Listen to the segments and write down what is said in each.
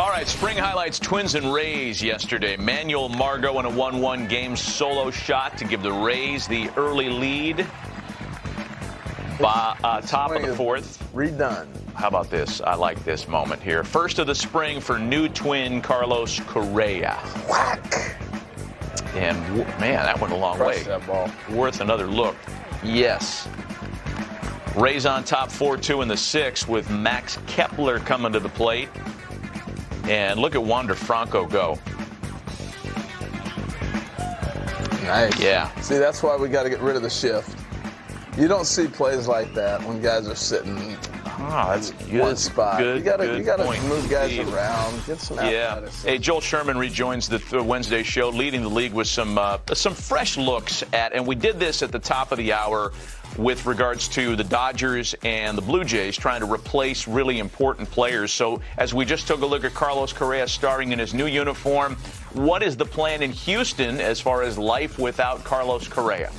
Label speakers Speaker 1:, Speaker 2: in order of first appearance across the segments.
Speaker 1: All right, spring highlights, Twins and Rays yesterday. Manuel Margot in a 1-1 game solo shot to give the Rays the early lead. Top of the fourth.
Speaker 2: Redone.
Speaker 1: How about this? I like this moment here. First of the spring for new Twin Carlos Correa.
Speaker 2: Whack.
Speaker 1: And, man, that went a long way.
Speaker 2: That ball.
Speaker 1: Worth another look. Yes. Rays on top 4-2 in the sixth with Max Kepler coming to the plate. And look at Wander Franco go.
Speaker 2: Nice.
Speaker 1: Yeah.
Speaker 2: See, that's why we got to get rid of the shift. You don't see plays like that when guys are sitting
Speaker 1: that's good.
Speaker 2: one spot.
Speaker 1: Good,
Speaker 2: you got to move guys
Speaker 1: Indeed.
Speaker 2: around, get some athleticism.
Speaker 1: Hey, Joel Sherman rejoins the Wednesday show, leading the league with some fresh looks at, and we did this at the top of the hour with regards to the Dodgers and the Blue Jays trying to replace really important players. So as we just took a look at Carlos Correa starting in his new uniform, what is the plan in Houston as far as life without Carlos Correa?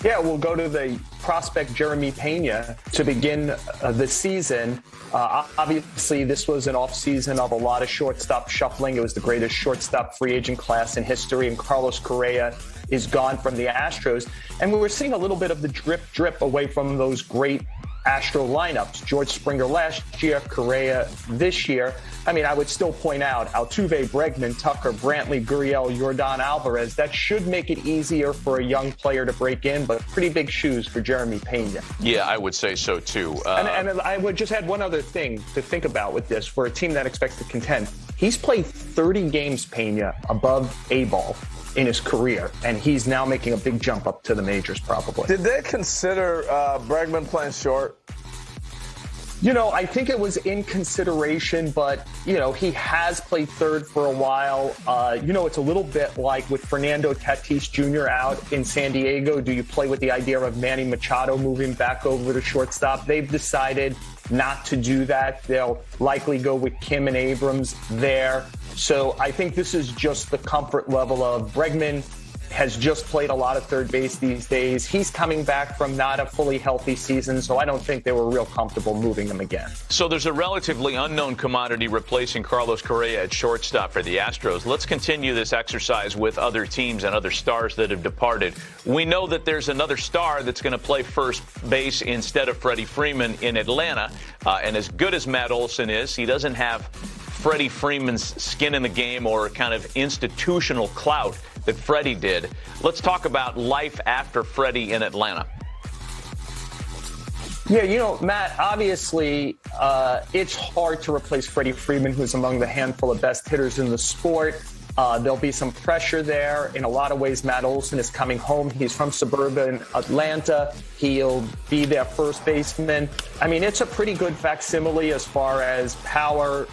Speaker 3: Yeah, we'll go to the prospect Jeremy Pena to begin the season. Obviously, this was an offseason of a lot of shortstop shuffling. It was the greatest shortstop free agent class in history, and Carlos Correa is gone from the Astros. And we were seeing a little bit of the drip away from those great Astro lineups. George Springer last year, Correa this year. I mean, I would still point out Altuve, Bregman, Tucker, Brantley, Gurriel, Yordan Alvarez. That should make it easier for a young player to break in, but pretty big shoes for Jeremy Pena.
Speaker 1: Yeah, I would say so, too.
Speaker 3: And I would just add one other thing to think about with this for a team that expects to contend. He's played 30 games, Pena, above A-ball in his career, and he's now making a big jump up to the majors probably.
Speaker 2: Did they consider Bregman playing short?
Speaker 3: You know, I think it was in consideration, but, you know, he has played third for a while. You know, it's a little bit like with Fernando Tatis Jr. out in San Diego. Do you play with the idea of Manny Machado moving back over to shortstop? They've decided not to do that. They'll likely go with Kim and Abrams there. So I think this is just the comfort level of Bregman has just played a lot of third base these days. He's coming back from not a fully healthy season, so I don't think they were real comfortable moving him again.
Speaker 1: So there's a relatively unknown commodity replacing Carlos Correa at shortstop for the Astros. Let's continue this exercise with other teams and other stars that have departed. We know that there's another star that's going to play first base instead of Freddie Freeman in Atlanta. And as good as Matt Olson is, he doesn't have Freddie Freeman's skin in the game or kind of institutional clout that Freddie did. Let's talk about life after Freddie in Atlanta.
Speaker 3: Yeah, you know, Matt, obviously it's hard to replace Freddie Freeman, who's among the handful of best hitters in the sport. There'll be some pressure there. In a lot of ways, Matt Olson is coming home. He's from suburban Atlanta. He'll be their first baseman. I mean, it's a pretty good facsimile as far as power.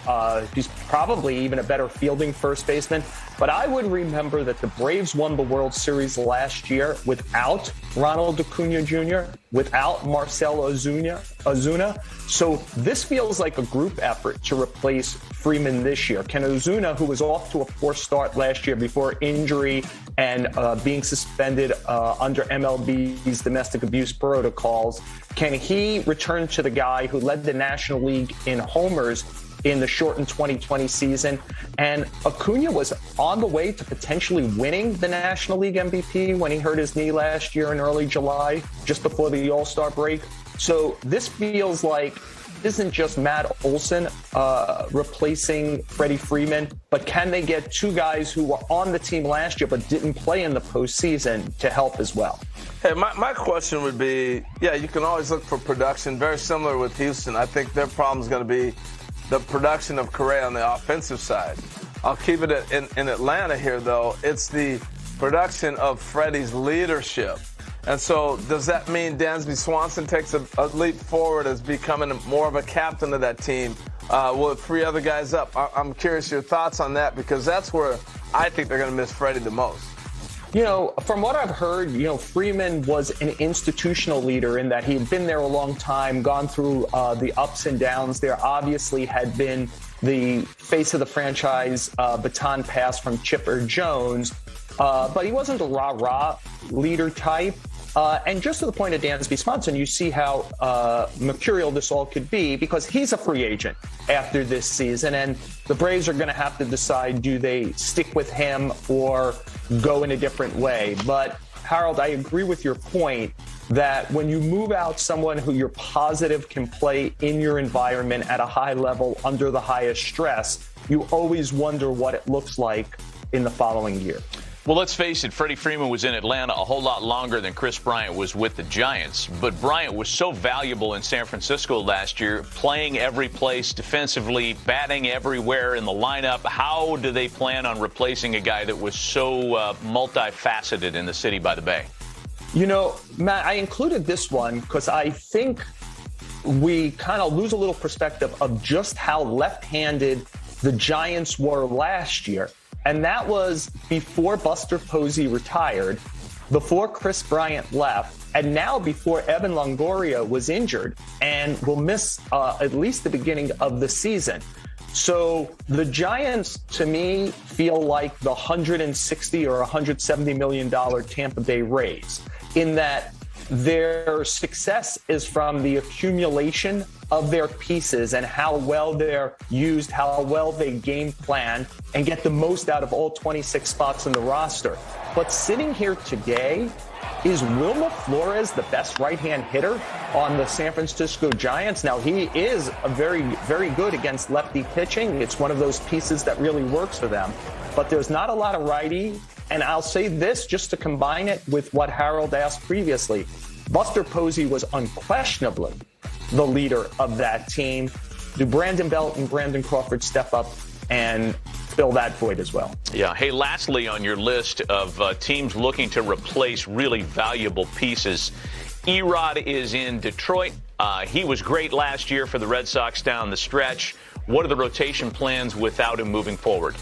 Speaker 3: He's probably even a better fielding first baseman. But I would remember that the Braves won the World Series last year without Ronald Acuna Jr., without Marcell Ozuna. So this feels like a group effort to replace Freeman this year. Can Ozuna, who was off to a poor start last year before injury and being suspended under MLB's domestic abuse protocols, can he return to the guy who led the National League in homers in the shortened 2020 season? And Acuna was on the way to potentially winning the National League MVP when he hurt his knee last year in early July, just before the All-Star break. So this feels like isn't just Matt Olson replacing Freddie Freeman, but can they get two guys who were on the team last year but didn't play in the postseason to help as well?
Speaker 2: Hey, my question would be, yeah, you can always look for production. Very similar with Houston. I think their problem is going to be the production of Correa on the offensive side. I'll keep it in Atlanta here, though. It's the production of Freddie's leadership. And so does that mean Dansby Swanson takes a leap forward as becoming more of a captain of that team with three other guys up? I'm curious your thoughts on that, because that's where I think they're going to miss Freddie the most.
Speaker 3: You know, from what I've heard, you know, Freeman was an institutional leader in that he had been there a long time, gone through the ups and downs there, obviously had been the face of the franchise baton pass from Chipper Jones, but he wasn't a rah-rah leader type. And just to the point of Dansby Swanson, you see how mercurial this all could be, because he's a free agent after this season, and the Braves are going to have to decide, do they stick with him or go in a different way? But Harold, I agree with your point that when you move out someone who you're positive can play in your environment at a high level under the highest stress, you always wonder what it looks like in the following year.
Speaker 1: Well, let's face it, Freddie Freeman was in Atlanta a whole lot longer than Kris Bryant was with the Giants. But Bryant was so valuable in San Francisco last year, playing every place defensively, batting everywhere in the lineup. How do they plan on replacing a guy that was so multifaceted in the city by the Bay?
Speaker 3: You know, Matt, I included this one because I think we kind of lose a little perspective of just how left-handed the Giants were last year. And that was before Buster Posey retired, before Kris Bryant left, and now before Evan Longoria was injured and will miss at least the beginning of the season. So the Giants, to me, feel like the $160 or $170 million Tampa Bay Rays, in that their success is from the accumulation of their pieces and how well they're used, how well they game plan and get the most out of all 26 spots in the roster. But sitting here today, is Wilmer Flores the best right-hand hitter on the San Francisco Giants? Now, he is a very, very good against lefty pitching. It's one of those pieces that really works for them. But there's not a lot of righty. And I'll say this just to combine it with what Harold asked previously. Buster Posey was unquestionably the leader of that team. Do Brandon Belt and Brandon Crawford step up and fill that void as well?
Speaker 1: Yeah. Hey, lastly on your list of teams looking to replace really valuable pieces, Erod is in Detroit. He was great last year for the Red Sox down the stretch. What are the rotation plans without him moving forward?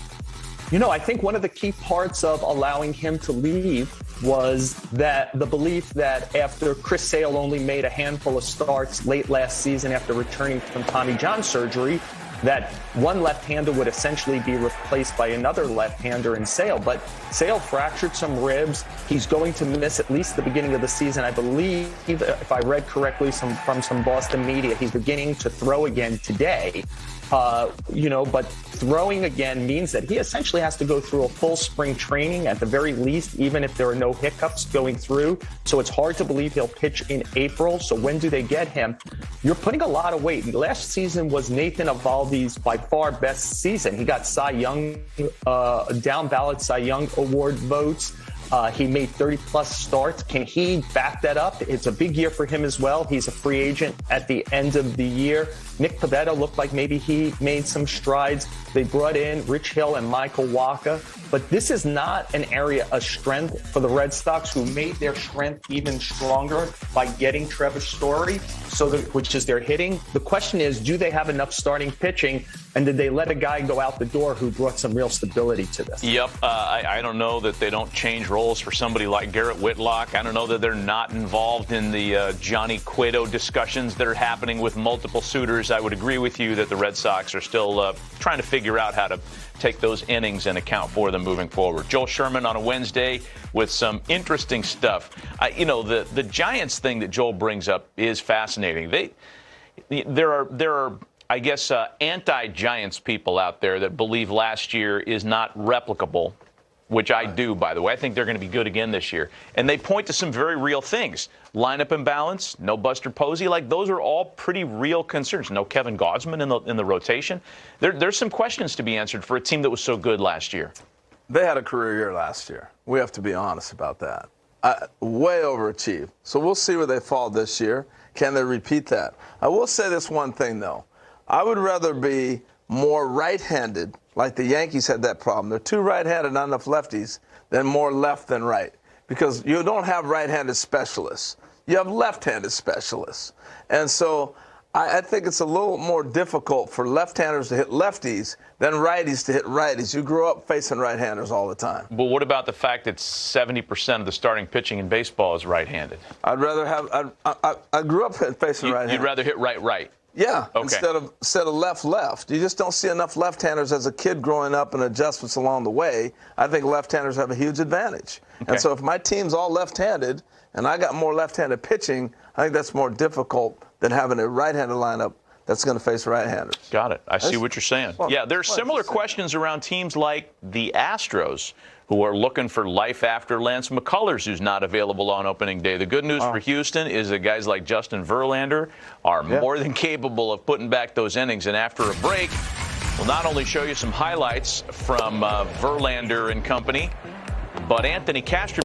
Speaker 3: You know, I think one of the key parts of allowing him to leave was that the belief that after Chris Sale only made a handful of starts late last season after returning from Tommy John surgery, that one left-hander would essentially be replaced by another left-hander in Sale. But Sale fractured some ribs. He's going to miss at least the beginning of the season. I believe, if I read correctly from some Boston media, he's beginning to throw again today. But throwing again means that he essentially has to go through a full spring training at the very least, even if there are no hiccups going through. So it's hard to believe he'll pitch in April. So when do they get him? You're putting a lot of weight. Last season was Nathan Eovaldi's by far best season. He got Cy Young, down ballot Cy Young award votes. He made 30-plus starts. Can he back that up? It's a big year for him as well. He's a free agent at the end of the year. Nick Pivetta looked like maybe he made some strides. They brought in Rich Hill and Michael Wacha. But this is not an area of strength for the Red Sox, who made their strength even stronger by getting Trevor Story, which is their hitting. The question is, do they have enough starting pitching, and did they let a guy go out the door who brought some real stability to this?
Speaker 1: Yep. I don't know that they don't change roles for somebody like Garrett Whitlock. I don't know that they're not involved in the Johnny Cueto discussions that are happening with multiple suitors. I would agree with you that the Red Sox are still trying to figure out how to take those innings and account for them moving forward. Joel Sherman on a Wednesday with some interesting stuff. The Giants thing that Joel brings up is fascinating. There are I guess, anti-Giants people out there that believe last year is not replicable, which I do, by the way. I think they're going to be good again this year. And they point to some very real things. Lineup imbalance, no Buster Posey. Like, those are all pretty real concerns. No Kevin Gaudsman in the rotation. There's some questions to be answered for a team that was so good last year.
Speaker 2: They had a career year last year. We have to be honest about that. Way overachieved. So we'll see where they fall this year. Can they repeat that? I will say this one thing, though. I would rather be more right-handed, like the Yankees had that problem. They're too right-handed, not enough lefties, than more left than right. Because you don't have right-handed specialists. You have left-handed specialists. And so I think it's a little more difficult for left-handers to hit lefties than righties to hit righties. You grew up facing right-handers all the time.
Speaker 1: But what about the fact that 70% of the starting pitching in baseball is right-handed?
Speaker 2: I'd rather have – I grew up facing right-handers.
Speaker 1: You'd rather hit right-right?
Speaker 2: Yeah,
Speaker 1: okay.
Speaker 2: instead of left-left. You just don't see enough left-handers as a kid growing up and adjustments along the way. I think left-handers have a huge advantage. Okay. And so if my team's all left-handed and I got more left-handed pitching, I think that's more difficult than having a right-handed lineup that's going to face right-handers.
Speaker 1: Got it. I see what you're saying. Yeah, there's similar questions around teams like the Astros, who are looking for life after Lance McCullers, who's not available on opening day. The good news for Houston is that guys like Justin Verlander are more than capable of putting back those innings. And after a break, we'll not only show you some highlights from Verlander and company, but Anthony Castro